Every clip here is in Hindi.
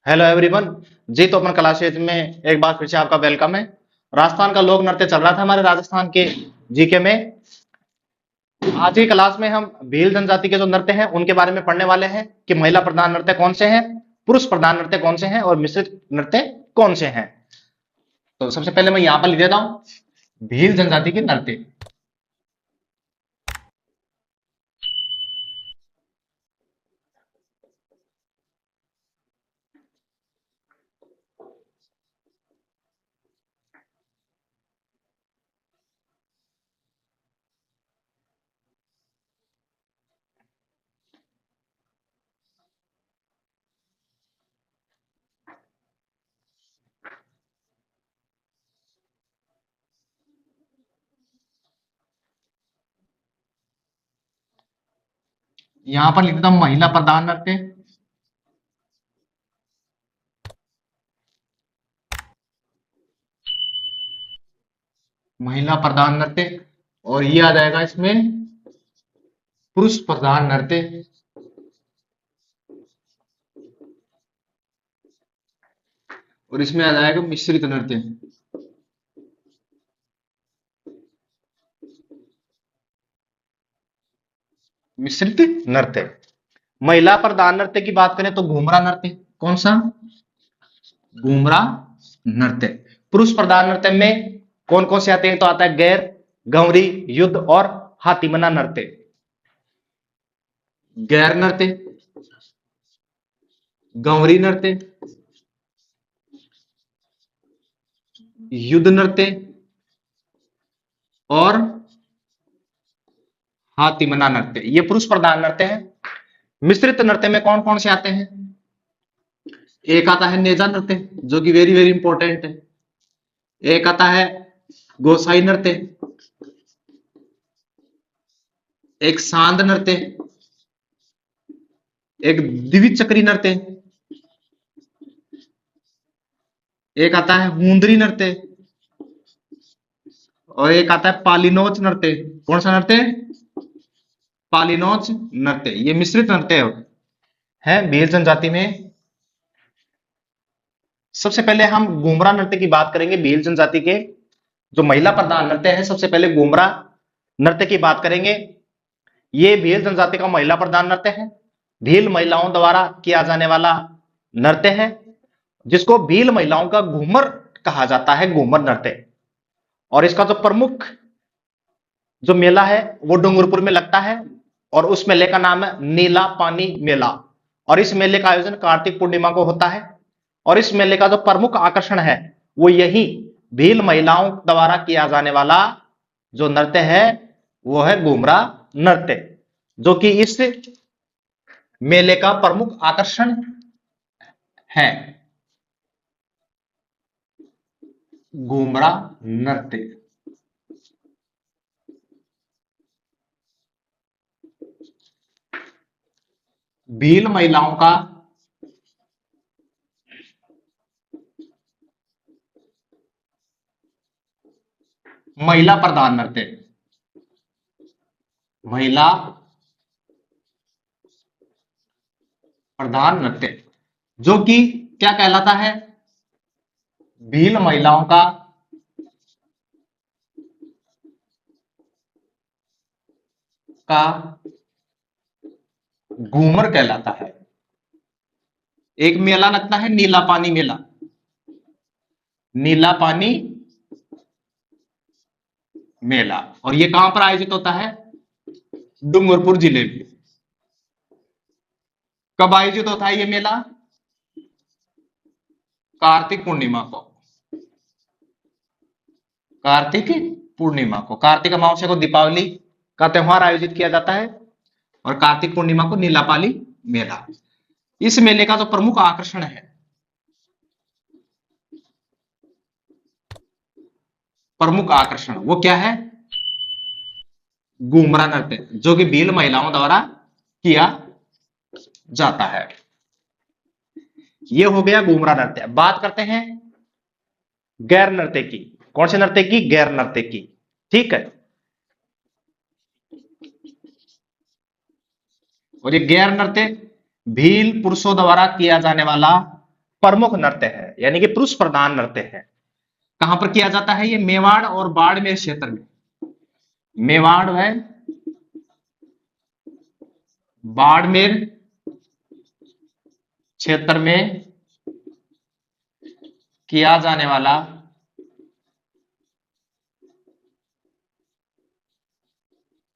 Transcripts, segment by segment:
Hello everyone. जी तो अपन क्लास में एक बार फिर से आपका वेलकम है। राजस्थान का लोक नृत्य चल रहा था हमारे राजस्थान के जीके में। आज की क्लास में हम भील जनजाति के जो नृत्य हैं उनके बारे में पढ़ने वाले हैं कि महिला प्रधान नृत्य कौन से हैं, पुरुष प्रधान नृत्य कौन से हैं और मिश्रित नृत्य कौन से हैं। तो सबसे पहले मैं यहाँ पर लिख देता हूँ भील जनजाति के नृत्य। यहाँ पर लिख देता हूँ महिला प्रधान नृत्य। महिला प्रधान नृत्य और ये आ जाएगा इसमें पुरुष प्रधान नृत्य। और इसमें आ जाएगा मिश्रित नृत्य। मिश्रित नृत्य। महिला प्रधान नृत्य की बात करें तो घूमरा नृत्य। कौन सा? घूमरा नृत्य। पुरुष प्रधान नृत्य में कौन कौन से आते हैं? तो आता है गैर, गौरी, युद्ध और हाथीमना नृत्य। गैर नृत्य, गौरी नृत्य, युद्ध नृत्य और हाथीमना नृत्य, ये पुरुष प्रधान नृत्य है। मिश्रित नृत्य में कौन कौन से आते हैं? एक आता है नेजा नृत्य जो कि वेरी वेरी इंपॉर्टेंट है। एक आता है गोसाई नृत्य, एक सांद नृत्य, एक द्विचक्री नृत्य, एक आता है हुंदरी नृत्य और एक आता है पालिनोच नृत्य। कौन सा नृत्य? पालिनोच नृत्य। ये मिश्रित नृत्य है भील जनजाति में। सबसे पहले हम घूमरा नृत्य की बात करेंगे। भील जनजाति के जो महिला प्रधान नृत्य है, सबसे पहले घूमरा नृत्य की बात करेंगे। ये भील जनजाति का महिला प्रधान नृत्य है। भील महिलाओं द्वारा किया जाने वाला नृत्य है जिसको भील महिलाओं का घूमर कहा जाता है, घूमर नृत्य। और इसका जो प्रमुख जो मेला है वो डूंगरपुर में लगता है और उस मेले का नाम है नीला पानी मेला। और इस मेले का आयोजन कार्तिक पूर्णिमा को होता है। और इस मेले का जो प्रमुख आकर्षण है वो यही भील महिलाओं द्वारा किया जाने वाला जो नृत्य है वो है घूमरा नृत्य, जो कि इस मेले का प्रमुख आकर्षण है। घूमरा नृत्य। भील महिलाओं का महिला प्रधान नृत्य। महिला प्रधान नृत्य जो कि क्या कहलाता है? भील महिलाओं का घूमर कहलाता है। एक मेला लगता है नीला पानी मेला। नीला पानी मेला और ये कहां पर आयोजित होता है? डूंगरपुर जिले में। कब आयोजित होता है ये मेला? कार्तिक पूर्णिमा को। कार्तिक पूर्णिमा को, कार्तिक अमावस्या को दीपावली का त्योहार आयोजित किया जाता है और कार्तिक पूर्णिमा को नीलापाली मेला। इस मेले का जो प्रमुख आकर्षण है, प्रमुख आकर्षण वो क्या है? घूमरा नृत्य जो कि भील महिलाओं द्वारा किया जाता है। ये हो गया घूमरा नृत्य। बात करते हैं गैर नृत्य की। कौन से नृत्य की? गैर नृत्य की। ठीक है। और ये गैर नृत्य भील पुरुषों द्वारा किया जाने वाला प्रमुख नृत्य है, यानी कि पुरुष प्रधान नृत्य है। कहां पर किया जाता है ये? मेवाड़ और बाड़मेर क्षेत्र में। मेवाड़ व बाड़मेर क्षेत्र में किया जाने वाला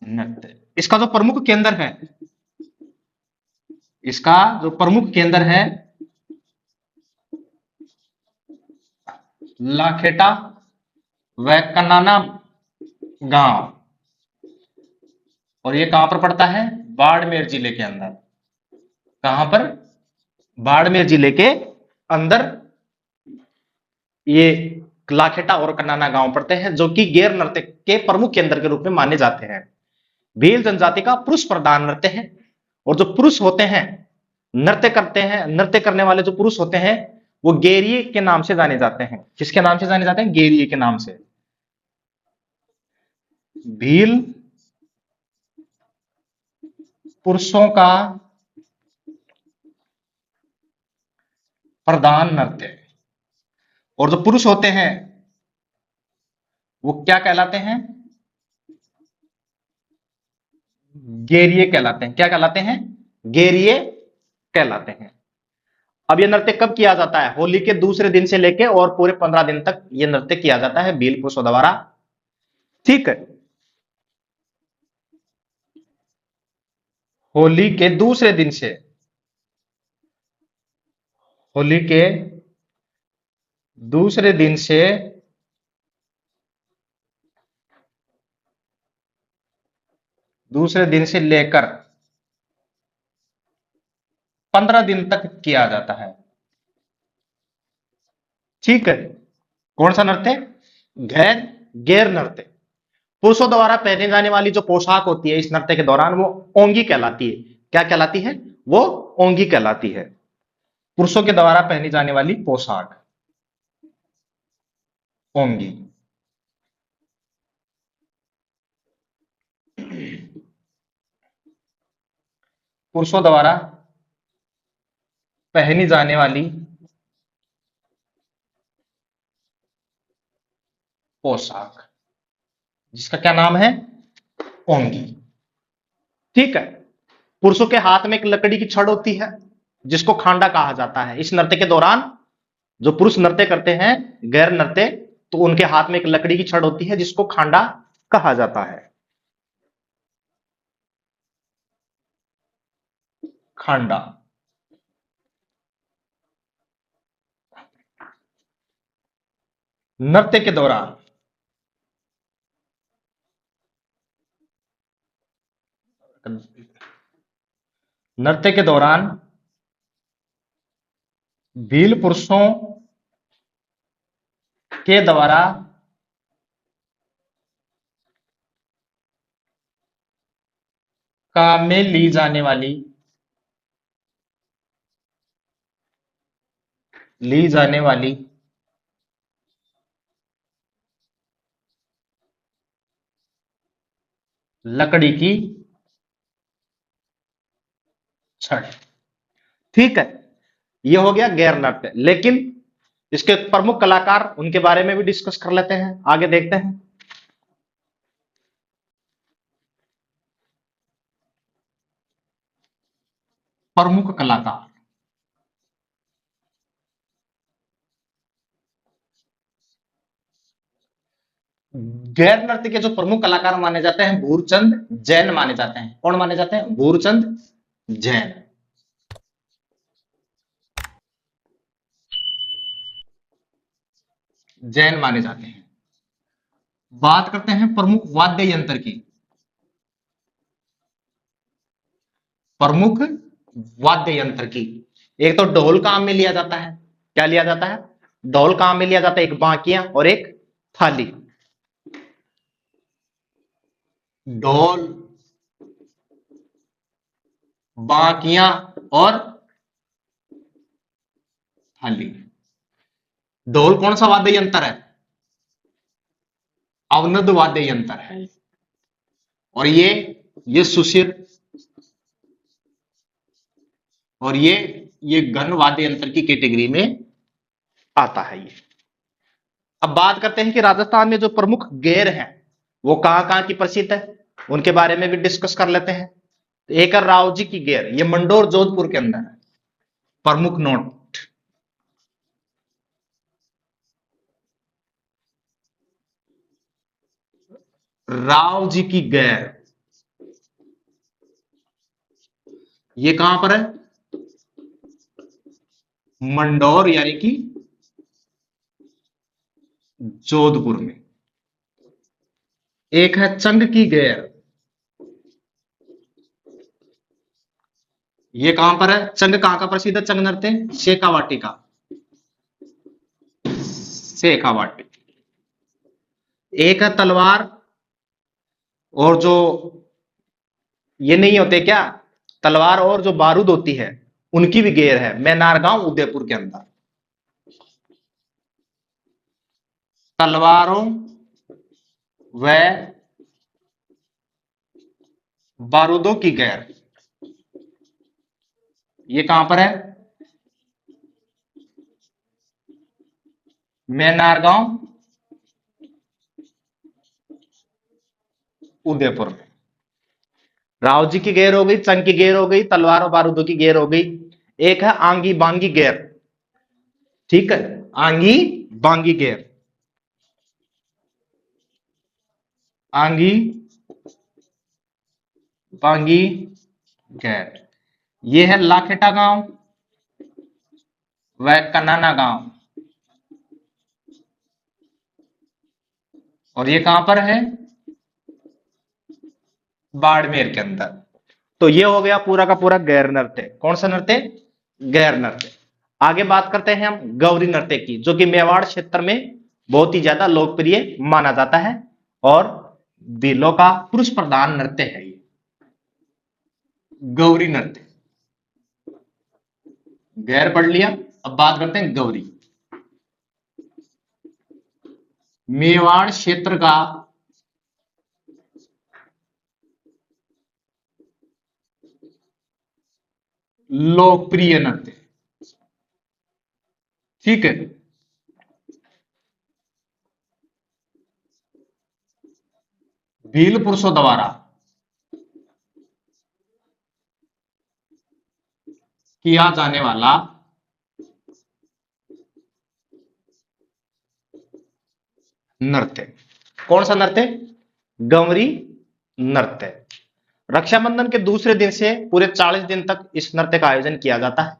नृत्य। इसका जो प्रमुख केंद्र है, इसका जो प्रमुख केंद्र है लाखेटा व कन्नाना गांव, और ये कहां पर पड़ता है? बाड़मेर जिले के अंदर। कहां पर? बाड़मेर जिले के अंदर ये लाखेटा और कन्नाना गांव पड़ते हैं, जो कि गैर नृत्य के प्रमुख केंद्र के रूप में माने जाते हैं। भील जनजाति का पुरुष प्रधान नृत्य है, और जो पुरुष होते हैं नृत्य करते हैं, नृत्य करने वाले जो पुरुष होते हैं वो गेरिए के नाम से जाने जाते हैं। किसके नाम से जाने जाते हैं? गेरिए के नाम से। भील पुरुषों का प्रधान नृत्य, और जो पुरुष होते हैं वो क्या कहलाते हैं? गेरिए कहलाते हैं। क्या कहलाते हैं? गेरिए कहलाते हैं। अब यह नृत्य कब किया जाता है? होली के दूसरे दिन से लेके और पूरे 15 दिन तक यह नृत्य किया जाता है भील पुरुषों द्वारा। ठीक है, होली के दूसरे दिन से, होली के दूसरे दिन से लेकर 15 दिन तक किया जाता है। ठीक है, कौन सा नृत्य? गैर नृत्य। पुरुषों द्वारा पहने जाने वाली जो पोशाक होती है इस नृत्य के दौरान वो ओंगी कहलाती है। क्या कहलाती है? वो ओंगी कहलाती है। पुरुषों के द्वारा पहनी जाने वाली पोशाक ओंगी। पुरुषों द्वारा पहनी जाने वाली पोशाक, जिसका क्या नाम है? ओंगी। ठीक है, पुरुषों के हाथ में एक लकड़ी की छड़ होती है जिसको खांडा कहा जाता है। इस नृत्य के दौरान जो पुरुष नृत्य करते हैं गैर नृत्य, तो उनके हाथ में एक लकड़ी की छड़ होती है जिसको खांडा कहा जाता है। खांडा। नृत्य के दौरान भील पुरुषों के द्वारा काम में ली जाने वाली लकड़ी की छड़। ठीक है, ये हो गया गैर नृत्य। लेकिन इसके प्रमुख कलाकार, उनके बारे में भी डिस्कस कर लेते हैं, आगे देखते हैं। प्रमुख कलाकार, गैर नृत्य के जो प्रमुख कलाकार माने जाते हैं भूरचंद जैन माने जाते हैं। कौन माने जाते हैं? भूरचंद जैन। जैन माने जाते हैं। बात करते हैं प्रमुख वाद्य यंत्र की। प्रमुख वाद्य यंत्र की, एक तो ढोल काम में लिया जाता है। क्या लिया जाता है? ढोल काम में लिया जाता है, एक बांकिया और एक थाली। ढोल, बांकिया और थाली। ढोल कौन सा वाद्य यंत्र है? अवनद वाद्य यंत्र है, और ये सुशिर और ये ये घन वाद्य यंत्र की कैटेगरी में आता है ये। अब बात करते हैं कि राजस्थान में जो प्रमुख गैर हैं वो कहां कहां की प्रसिद्ध है, उनके बारे में भी डिस्कस कर लेते हैं। तो एक है रावजी की गैर, ये मंडोर जोधपुर के अंदर है। प्रमुख नोट, राव जी की गैर, ये कहां पर है, मंडौर यानी कि जोधपुर में। एक है चंग की गैर, ये कहां पर है, चंग कहां का प्रसिद्ध है, चंग नृत्य शेखावाटी का, शेखावाटी। एक है तलवार और जो ये नहीं होते क्या, तलवार और जो बारूद होती है उनकी भी गैर है, मैनारगांव उदयपुर के अंदर। तलवारों व बारूदों की गैर, ये कहां पर है, मैनारगांव उदयपुर में। राव जी की गैर हो गई, चंग की गैर हो गई, तलवार और बारूदों की गैर हो गई। एक है आंगी बांगी गैर, ठीक है, आंगी बांगी गैर, आंगी बांगी गैर, ये है लाखेटा गांव व कनाना गांव, और ये कहां पर है, बाड़मेर के अंदर। तो ये हो गया पूरा का पूरा गैर नृत्य। कौन सा नृत्य, गैर नृत्य। आगे बात करते हैं हम गौरी नृत्य की, जो कि मेवाड़ क्षेत्र में बहुत ही ज्यादा लोकप्रिय माना जाता है और दिलों का पुरुष प्रधान नृत्य है ये गौरी नृत्य। गैर पढ़ लिया, अब बात करते हैं गौरी। मेवाड़ क्षेत्र का लोकप्रिय नृत्य, ठीक है। भील पुरुषों द्वारा किया जाने वाला नृत्य। कौन सा नृत्य, गौरी नृत्य। रक्षाबंधन के दूसरे दिन से पूरे 40 दिन तक इस नृत्य का आयोजन किया जाता है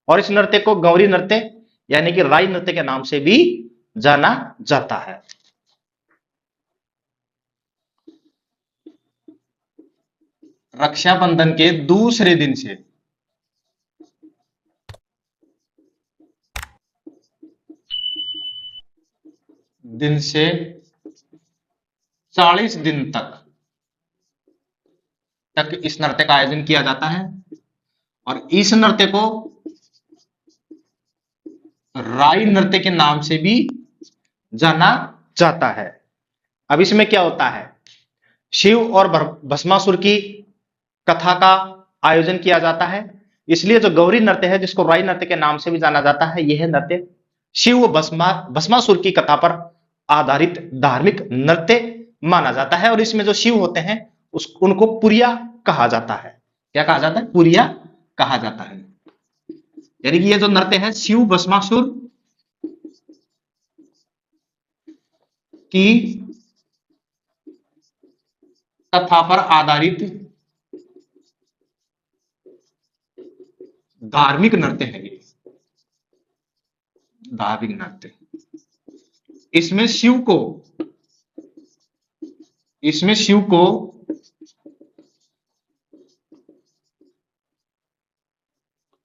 और इस नृत्य को गौरी नृत्य यानी कि राई नृत्य के नाम से भी जाना जाता है। रक्षाबंधन के दूसरे दिन से 40 दिन तक इस नृत्य का आयोजन किया जाता है और इस नृत्य को राई नृत्य के नाम से भी जाना जाता है। अब इसमें क्या होता है, शिव और भस्मासुर की कथा का आयोजन किया जाता है, इसलिए जो गौरी नृत्य है जिसको राई नृत्य के नाम से भी जाना जाता है, यह नृत्य शिव भस्मासुर की कथा पर आधारित धार्मिक नृत्य माना जाता है और इसमें जो शिव होते हैं उनको पुरिया कहा जाता है। क्या कहा जाता है, पुरिया कहा जाता है। यानी कि ये जो नृत्य है शिव भस्मासुर की कथा पर आधारित धार्मिक नृत्य है ये, धार्मिक नृत्य। इसमें शिव को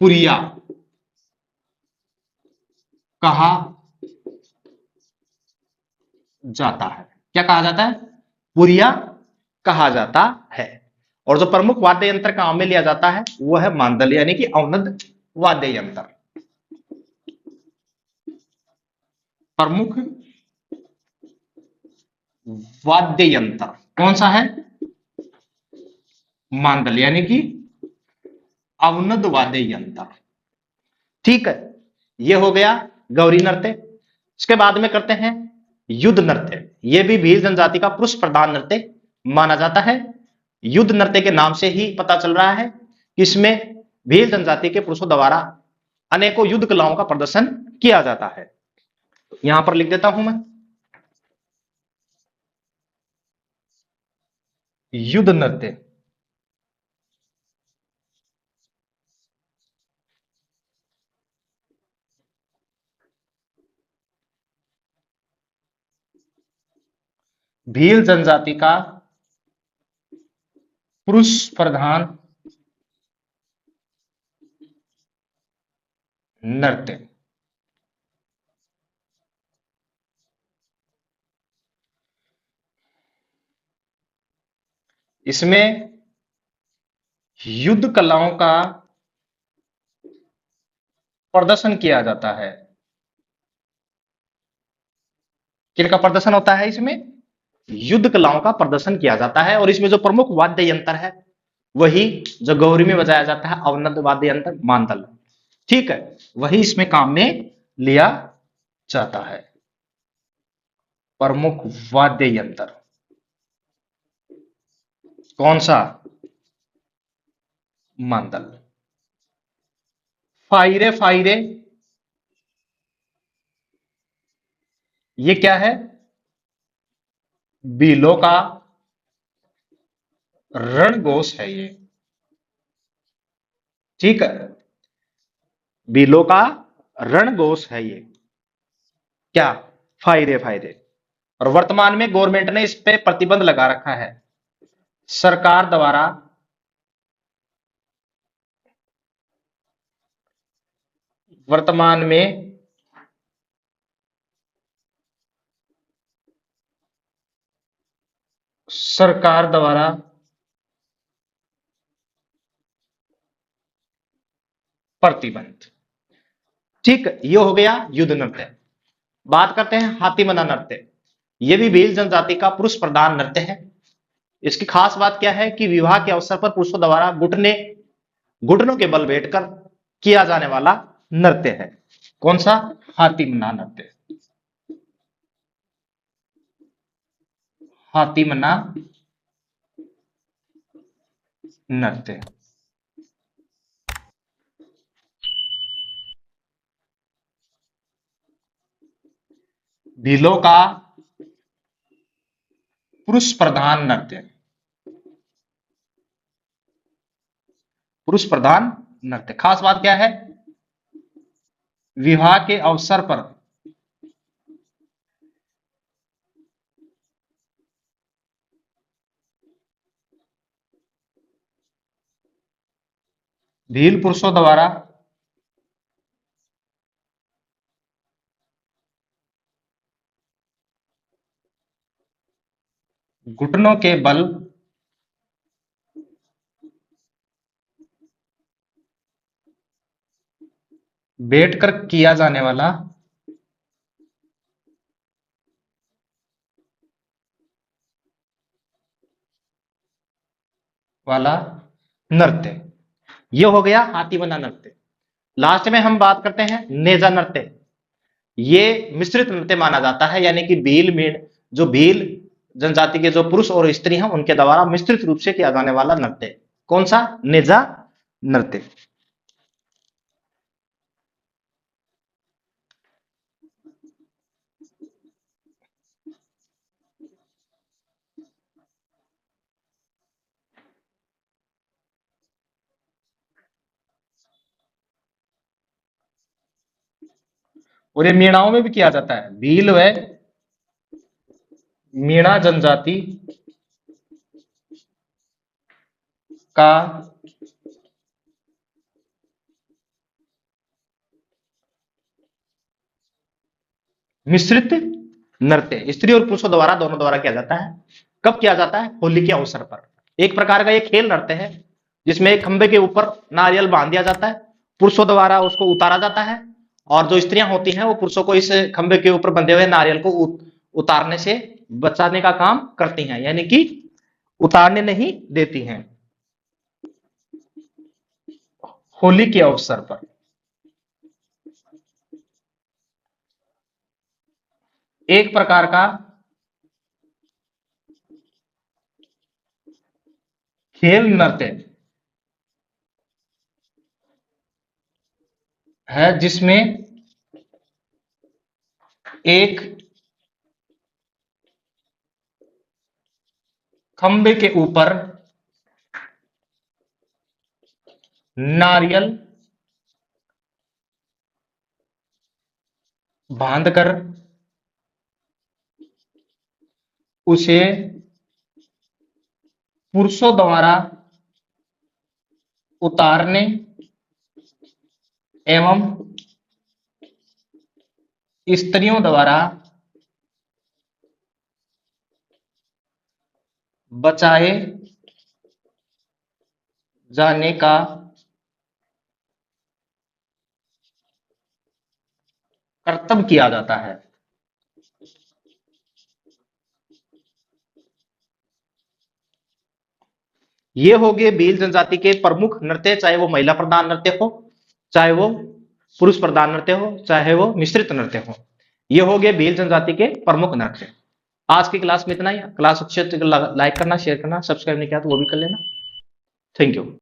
पुरिया कहा जाता है। क्या कहा जाता है, पुरिया कहा जाता है। और जो प्रमुख वाद्य यंत्र काम में लिया जाता है वो है मांदल यानी कि अवनद वाद्य यंत्र। प्रमुख वाद्य यंत्र कौन सा है, मांदल यानी कि अवनद वाद्य यंत्र। ठीक है, ये हो गया गौरी नृत्य। इसके बाद में करते हैं युद्ध नृत्य। ये भी भील जनजाति का पुरुष प्रधान नृत्य माना जाता है। युद्ध नृत्य के नाम से ही पता चल रहा है कि इसमें भील जनजाति के पुरुषों द्वारा अनेकों युद्ध कलाओं का प्रदर्शन किया जाता है। यहां पर लिख देता हूं मैं, युद्ध नृत्य। भील जनजाति का पुरुष प्रधान नृत्य। इसमें युद्ध कलाओं का प्रदर्शन किया जाता है। किनका प्रदर्शन होता है? इसमें युद्ध कलाओं का प्रदर्शन किया जाता है। और इसमें जो प्रमुख वाद्य यंत्र है वही जो गौरी में बजाया जाता है अवनद वाद्य यंत्र मांदल, ठीक है, वही इसमें काम में लिया जाता है। प्रमुख वाद्य यंत्र कौन सा? मांदल। फाइरे, फाइरे ये क्या है? बीलों का रणघोष है ये, ठीक है, बीलों का रणघोष है ये। क्या? फायरे, फायरे। और वर्तमान में गवर्नमेंट ने इस पे प्रतिबंध लगा रखा है, सरकार द्वारा वर्तमान में सरकार द्वारा प्रतिबंध, ठीक, ये हो गया युद्ध नृत्य। बात करते हैं हाथीमना नृत्य। यह भी भील जनजाति का पुरुष प्रधान नृत्य है। इसकी खास बात क्या है कि विवाह के अवसर पर पुरुषों द्वारा घुटनों के बल बैठकर किया जाने वाला नृत्य है। कौन सा? हाथीमना नृत्य। हाथीमना नृत्य। भीलों का पुरुष प्रधान नृत्य। पुरुष प्रधान नृत्य, खास बात क्या है? विवाह के अवसर पर भील पुरुषों द्वारा घुटनों के बल बैठकर किया जाने वाला नृत्य, ये हो गया हाथीमना नृत्य। लास्ट में हम बात करते हैं नेजा नृत्य। ये मिश्रित नृत्य माना जाता है, यानी कि भील में जो भील जनजाति के जो पुरुष और स्त्री हैं उनके द्वारा मिश्रित रूप से किया जाने वाला नृत्य। कौन सा? नेजा नृत्य। और ये मीणाओं में भी किया जाता है। भील व मीणा जनजाति का मिश्रित नृत्य स्त्री और पुरुषों द्वारा दोनों द्वारा किया जाता है। कब किया जाता है? होली के अवसर पर। एक प्रकार का ये खेल नृत्य है जिसमें एक खंबे के ऊपर नारियल बांध दिया जाता है, पुरुषों द्वारा उसको उतारा जाता है और जो स्त्रियां होती हैं वो पुरुषों को इस खंबे के ऊपर बंधे हुए नारियल को उतारने से बचाने का काम करती हैं, यानी कि उतारने नहीं देती हैं। होली के अवसर पर एक प्रकार का खेल नृत्य है जिसमें एक खंबे के ऊपर नारियल बांधकर उसे पुरुषों द्वारा उतारने एवं स्त्रियों द्वारा बचाए जाने का कर्तव्य किया जाता है। ये हो गए भील जनजाति के प्रमुख नृत्य, चाहे वो महिला प्रधान नृत्य हो, चाहे वो पुरुष प्रधान नृत्य हो, चाहे वो मिश्रित नृत्य हो। ये हो गए भील जनजाति के प्रमुख नृत्य। आज की क्लास में इतना ही। क्लास अच्छी लाइक करना, शेयर करना, सब्सक्राइब नहीं किया तो वो भी कर लेना। Thank you.